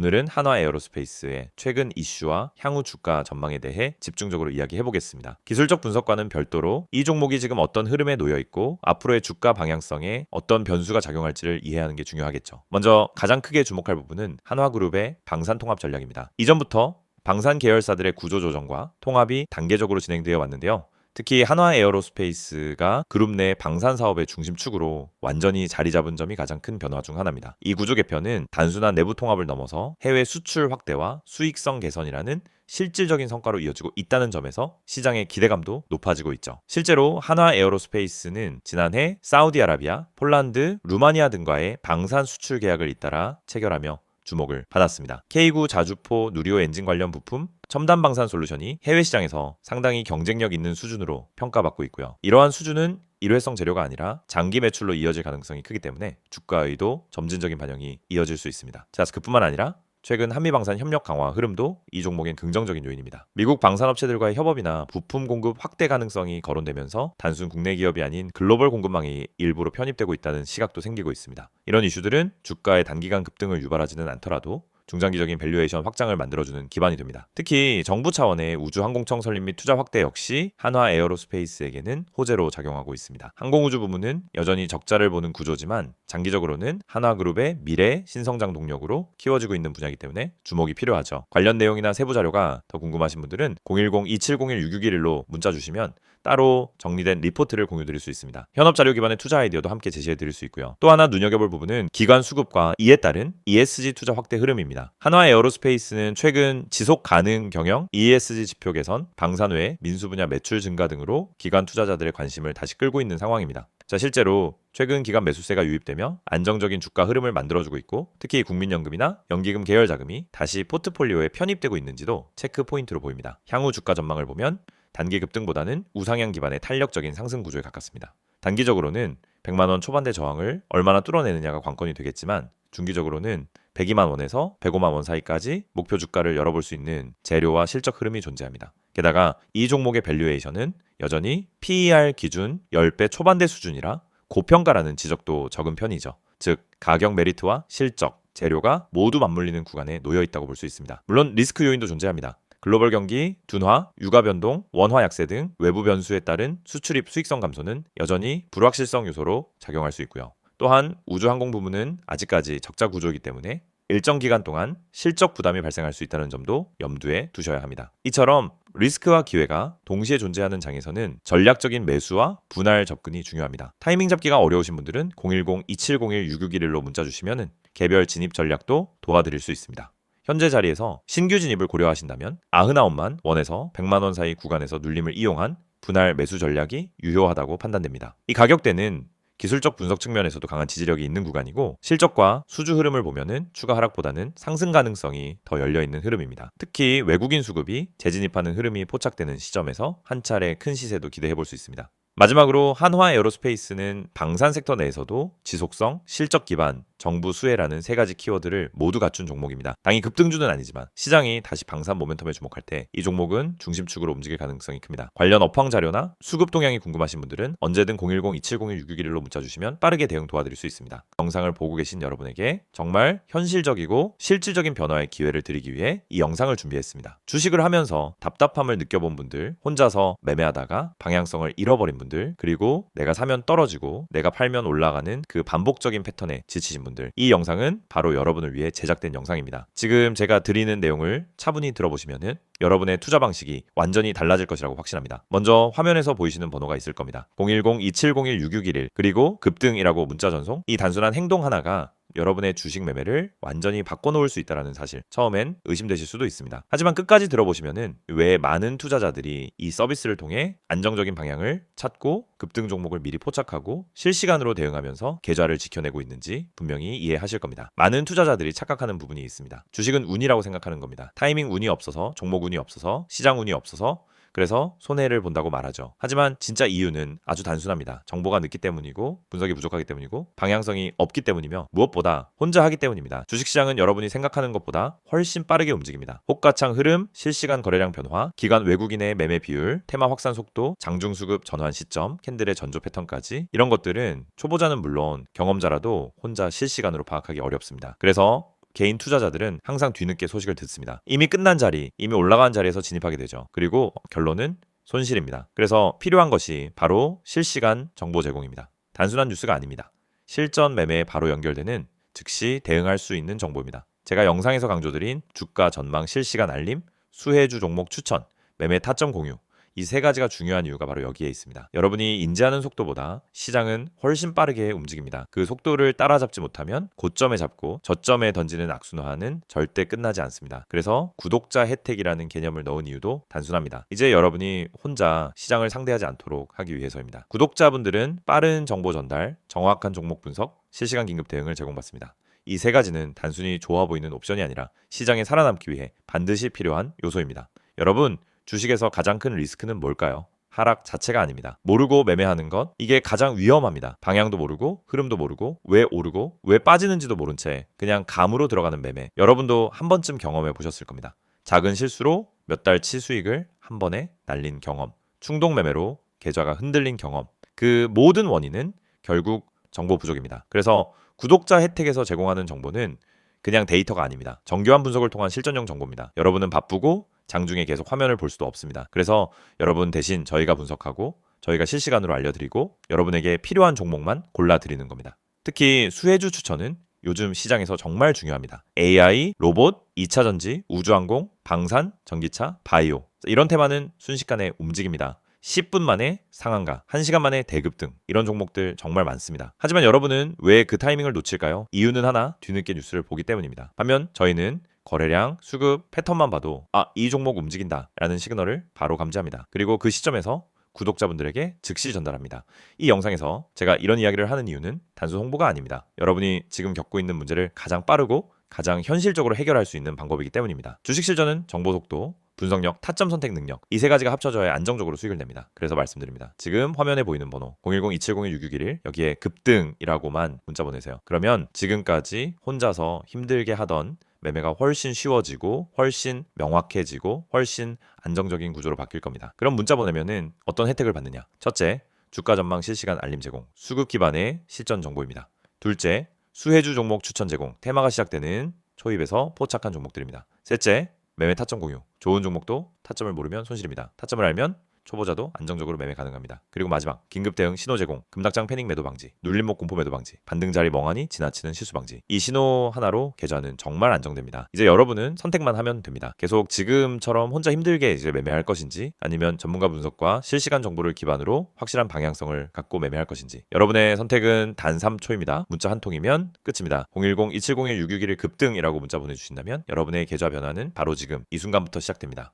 오늘은 한화 에어로스페이스의 최근 이슈와 향후 주가 전망에 대해 집중적으로 이야기해 보겠습니다. 기술적 분석과는 별도로 이 종목이 지금 어떤 흐름에 놓여 있고 앞으로의 주가 방향성에 어떤 변수가 작용할지를 이해하는 게 중요하겠죠. 먼저 가장 크게 주목할 부분은 한화그룹의 방산 통합 전략입니다. 이전부터 방산 계열사들의 구조 조정과 통합이 단계적으로 진행되어 왔는데요. 특히 한화 에어로스페이스가 그룹 내 방산 사업의 중심축으로 완전히 자리 잡은 점이 가장 큰 변화 중 하나입니다. 이 구조 개편은 단순한 내부 통합을 넘어서 해외 수출 확대와 수익성 개선이라는 실질적인 성과로 이어지고 있다는 점에서 시장의 기대감도 높아지고 있죠. 실제로 한화 에어로스페이스는 지난해 사우디아라비아, 폴란드, 루마니아 등과의 방산 수출 계약을 잇따라 체결하며 주목을 받았습니다. K9 자주포 누리호 엔진 관련 부품 첨단 방산 솔루션이 해외 시장에서 상당히 경쟁력 있는 수준으로 평가받고 있고요. 이러한 수준은 일회성 재료가 아니라 장기 매출로 이어질 가능성이 크기 때문에 주가에도 점진적인 반영이 이어질 수 있습니다. 자, 그뿐만 아니라 최근 한미방산 협력 강화 흐름도 이 종목엔 긍정적인 요인입니다. 미국 방산업체들과의 협업이나 부품 공급 확대 가능성이 거론되면서 단순 국내 기업이 아닌 글로벌 공급망이 일부러 편입되고 있다는 시각도 생기고 있습니다. 이런 이슈들은 주가의 단기간 급등을 유발하지는 않더라도 중장기적인 밸류에이션 확장을 만들어주는 기반이 됩니다. 특히 정부 차원의 우주항공청 설립 및 투자 확대 역시 한화 에어로스페이스에게는 호재로 작용하고 있습니다. 항공우주 부문은 여전히 적자를 보는 구조지만 장기적으로는 한화그룹의 미래 신성장 동력으로 키워지고 있는 분야이기 때문에 주목이 필요하죠. 관련 내용이나 세부 자료가 더 궁금하신 분들은 010-2701-6611로 문자 주시면 따로 정리된 리포트를 공유드릴 수 있습니다. 현업 자료 기반의 투자 아이디어도 함께 제시해드릴 수 있고요. 또 하나 눈여겨볼 부분은 기관 수급과 이에 따른 ESG 투자 확대 흐름입니다. 한화 에어로스페이스는 최근 지속 가능 경영, ESG 지표 개선, 방산 외 민수 분야 매출 증가 등으로 기관 투자자들의 관심을 다시 끌고 있는 상황입니다. 자, 실제로 최근 기관 매수세가 유입되며 안정적인 주가 흐름을 만들어주고 있고 특히 국민연금이나 연기금 계열 자금이 다시 포트폴리오에 편입되고 있는지도 체크 포인트로 보입니다. 향후 주가 전망을 보면 단기 급등보다는 우상향 기반의 탄력적인 상승 구조에 가깝습니다. 단기적으로는 100만 원 초반대 저항을 얼마나 뚫어내느냐가 관건이 되겠지만 중기적으로는 102만 원에서 105만 원 사이까지 목표 주가를 열어볼 수 있는 재료와 실적 흐름이 존재합니다. 게다가 이 종목의 밸류에이션은 여전히 PER 기준 10배 초반대 수준이라 고평가라는 지적도 적은 편이죠. 즉 가격 메리트와 실적, 재료가 모두 맞물리는 구간에 놓여 있다고 볼 수 있습니다. 물론 리스크 요인도 존재합니다. 글로벌 경기, 둔화, 유가 변동, 원화 약세 등 외부 변수에 따른 수출입 수익성 감소는 여전히 불확실성 요소로 작용할 수 있고요. 또한 우주항공 부문은 아직까지 적자 구조이기 때문에 일정 기간 동안 실적 부담이 발생할 수 있다는 점도 염두에 두셔야 합니다. 이처럼 리스크와 기회가 동시에 존재하는 장에서는 전략적인 매수와 분할 접근이 중요합니다. 타이밍 잡기가 어려우신 분들은 010-2701-6611로 문자 주시면 개별 진입 전략도 도와드릴 수 있습니다. 현재 자리에서 신규 진입을 고려하신다면 99만 원에서 100만 원 사이 구간에서 눌림을 이용한 분할 매수 전략이 유효하다고 판단됩니다. 이 가격대는 기술적 분석 측면에서도 강한 지지력이 있는 구간이고 실적과 수주 흐름을 보면은 추가 하락보다는 상승 가능성이 더 열려있는 흐름입니다. 특히 외국인 수급이 재진입하는 흐름이 포착되는 시점에서 한 차례 큰 시세도 기대해볼 수 있습니다. 마지막으로 한화 에어로스페이스는 방산 섹터 내에서도 지속성, 실적 기반, 정부 수혜라는 세 가지 키워드를 모두 갖춘 종목입니다. 당연히 급등주는 아니지만 시장이 다시 방산 모멘텀에 주목할 때 이 종목은 중심축으로 움직일 가능성이 큽니다. 관련 업황 자료나 수급 동향이 궁금하신 분들은 언제든 010-2701-6611로 문자 주시면 빠르게 대응 도와드릴 수 있습니다. 영상을 보고 계신 여러분에게 정말 현실적이고 실질적인 변화의 기회를 드리기 위해 이 영상을 준비했습니다. 주식을 하면서 답답함을 느껴본 분들, 혼자서 매매하다가 방향성을 잃어버린 분들, 그리고 내가 사면 떨어지고 내가 팔면 올라가는 그 반복적인 패턴에 지치신 분들, 이 영상은 바로 여러분을 위해 제작된 영상입니다. 지금 제가 드리는 내용을 차분히 들어보시면은 여러분의 투자 방식이 완전히 달라질 것이라고 확신합니다. 먼저 화면에서 보이시는 번호가 있을 겁니다. 010-2701-6611 그리고 급등이라고 문자 전송. 이 단순한 행동 하나가 여러분의 주식 매매를 완전히 바꿔놓을 수 있다는 사실, 처음엔 의심되실 수도 있습니다. 하지만 끝까지 들어보시면은 왜 많은 투자자들이 이 서비스를 통해 안정적인 방향을 찾고 급등 종목을 미리 포착하고 실시간으로 대응하면서 계좌를 지켜내고 있는지 분명히 이해하실 겁니다. 많은 투자자들이 착각하는 부분이 있습니다. 주식은 운이라고 생각하는 겁니다. 타이밍 운이 없어서, 종목 운이 없어서, 시장 운이 없어서 그래서 손해를 본다고 말하죠. 하지만 진짜 이유는 아주 단순합니다. 정보가 늦기 때문이고 분석이 부족하기 때문이고 방향성이 없기 때문이며 무엇보다 혼자 하기 때문입니다. 주식시장은 여러분이 생각하는 것보다 훨씬 빠르게 움직입니다. 호가창 흐름, 실시간 거래량 변화, 기관 외국인의 매매 비율, 테마 확산 속도, 장중 수급 전환 시점, 캔들의 전조 패턴까지 이런 것들은 초보자는 물론 경험자라도 혼자 실시간으로 파악하기 어렵습니다. 그래서 개인 투자자들은 항상 뒤늦게 소식을 듣습니다. 이미 끝난 자리, 이미 올라간 자리에서 진입하게 되죠. 그리고 결론은 손실입니다. 그래서 필요한 것이 바로 실시간 정보 제공입니다. 단순한 뉴스가 아닙니다. 실전 매매에 바로 연결되는 즉시 대응할 수 있는 정보입니다. 제가 영상에서 강조드린 주가 전망 실시간 알림, 수혜주 종목 추천, 매매 타점 공유, 이 세 가지가 중요한 이유가 바로 여기에 있습니다. 여러분이 인지하는 속도보다 시장은 훨씬 빠르게 움직입니다. 그 속도를 따라잡지 못하면 고점에 잡고 저점에 던지는 악순환은 절대 끝나지 않습니다. 그래서 구독자 혜택이라는 개념을 넣은 이유도 단순합니다. 이제 여러분이 혼자 시장을 상대하지 않도록 하기 위해서입니다. 구독자분들은 빠른 정보 전달, 정확한 종목 분석, 실시간 긴급 대응을 제공받습니다. 이 세 가지는 단순히 좋아 보이는 옵션이 아니라 시장에 살아남기 위해 반드시 필요한 요소입니다. 여러분, 주식에서 가장 큰 리스크는 뭘까요? 하락 자체가 아닙니다. 모르고 매매하는 것, 이게 가장 위험합니다. 방향도 모르고 흐름도 모르고 왜 오르고 왜 빠지는지도 모른 채 그냥 감으로 들어가는 매매. 여러분도 한 번쯤 경험해 보셨을 겁니다. 작은 실수로 몇 달치 수익을 한 번에 날린 경험, 충동 매매로 계좌가 흔들린 경험. 그 모든 원인은 결국 정보 부족입니다. 그래서 구독자 혜택에서 제공하는 정보는 그냥 데이터가 아닙니다. 정교한 분석을 통한 실전용 정보입니다. 여러분은 바쁘고 장중에 계속 화면을 볼 수도 없습니다. 그래서 여러분 대신 저희가 분석하고 저희가 실시간으로 알려드리고 여러분에게 필요한 종목만 골라드리는 겁니다. 특히 수혜주 추천은 요즘 시장에서 정말 중요합니다. AI, 로봇, 2차 전지, 우주항공, 방산, 전기차, 바이오, 이런 테마는 순식간에 움직입니다. 10분 만에 상한가, 1시간 만에 대급 등 이런 종목들 정말 많습니다. 하지만 여러분은 왜 그 타이밍을 놓칠까요? 이유는 하나, 뒤늦게 뉴스를 보기 때문입니다. 반면 저희는 거래량, 수급, 패턴만 봐도 이 종목 움직인다 라는 시그널을 바로 감지합니다. 그리고 그 시점에서 구독자분들에게 즉시 전달합니다. 이 영상에서 제가 이런 이야기를 하는 이유는 단순 홍보가 아닙니다. 여러분이 지금 겪고 있는 문제를 가장 빠르고 가장 현실적으로 해결할 수 있는 방법이기 때문입니다. 주식 실전은 정보 속도, 분석력, 타점 선택 능력, 이 세 가지가 합쳐져야 안정적으로 수익을 냅니다. 그래서 말씀드립니다. 지금 화면에 보이는 번호 010-2701-6611 여기에 급등이라고만 문자 보내세요. 그러면 지금까지 혼자서 힘들게 하던 매매가 훨씬 쉬워지고 훨씬 명확해지고 훨씬 안정적인 구조로 바뀔 겁니다. 그럼 문자 보내면은 어떤 혜택을 받느냐? 첫째, 주가 전망 실시간 알림 제공, 수급 기반의 실전 정보입니다. 둘째, 수혜주 종목 추천 제공, 테마가 시작되는 초입에서 포착한 종목들입니다. 셋째, 매매 타점 공유, 좋은 종목도 타점을 모르면 손실입니다. 타점을 알면 초보자도 안정적으로 매매 가능합니다. 그리고 마지막, 긴급 대응 신호 제공, 급락장 패닉 매도 방지, 눌림목 공포 매도 방지, 반등 자리 멍하니 지나치는 실수 방지. 이 신호 하나로 계좌는 정말 안정됩니다. 이제 여러분은 선택만 하면 됩니다. 계속 지금처럼 혼자 힘들게 이제 매매할 것인지, 아니면 전문가 분석과 실시간 정보를 기반으로 확실한 방향성을 갖고 매매할 것인지. 여러분의 선택은 단 3초입니다. 문자 한 통이면 끝입니다. 010-2701-6611 급등이라고 문자 보내주신다면 여러분의 계좌 변화는 바로 지금 이 순간부터 시작됩니다.